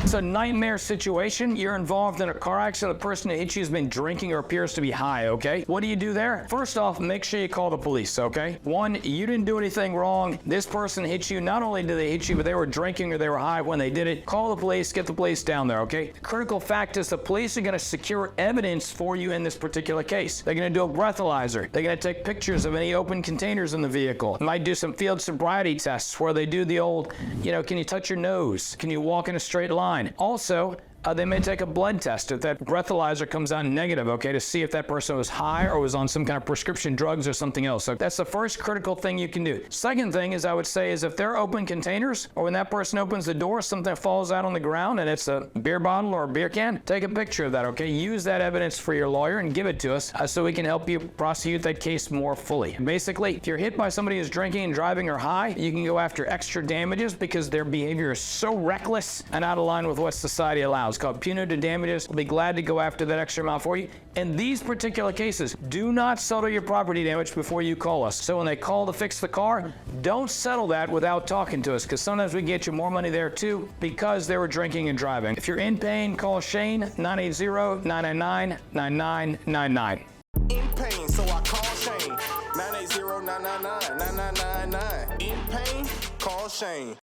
It's a nightmare situation. You're involved in a car accident. The person that hit you has been drinking or appears to be high, okay? What do you do there? First off, make sure you call the police, okay? One, you didn't do anything wrong. This person hit you. Not only did they hit you, but they were drinking or they were high when they did it. Call the police, get the police down there, okay? The critical fact is the police are going to secure evidence for you in this particular case. They're going to do a breathalyzer. They're going to take pictures of any open containers in the vehicle. They might do some field sobriety tests where they do the old, can you touch your nose? Can you walk in a straight line? Also, they may take a blood test if that breathalyzer comes out negative, okay, to see if that person was high or was on some kind of prescription drugs or something else. So that's the first critical thing you can do. Second thing is I would say is if they're open containers or when that person opens the door, something falls out on the ground and it's a beer bottle or a beer can, take a picture of that, okay? Use that evidence for your lawyer and give it to us so we can help you prosecute that case more fully. Basically, if you're hit by somebody who's drinking and driving or high, you can go after extra damages because their behavior is so reckless and out of line with what society allows. It's called punitive damages. We'll be glad to go after that extra amount for you. In these particular cases, do not settle your property damage before you call us. So when they call to fix the car, don't settle that without talking to us because sometimes we get you more money there too because they were drinking and driving. If you're in pain, call Shane, 980-999-9999. In pain, so I call Shane, 980-999-9999. In pain, call Shane.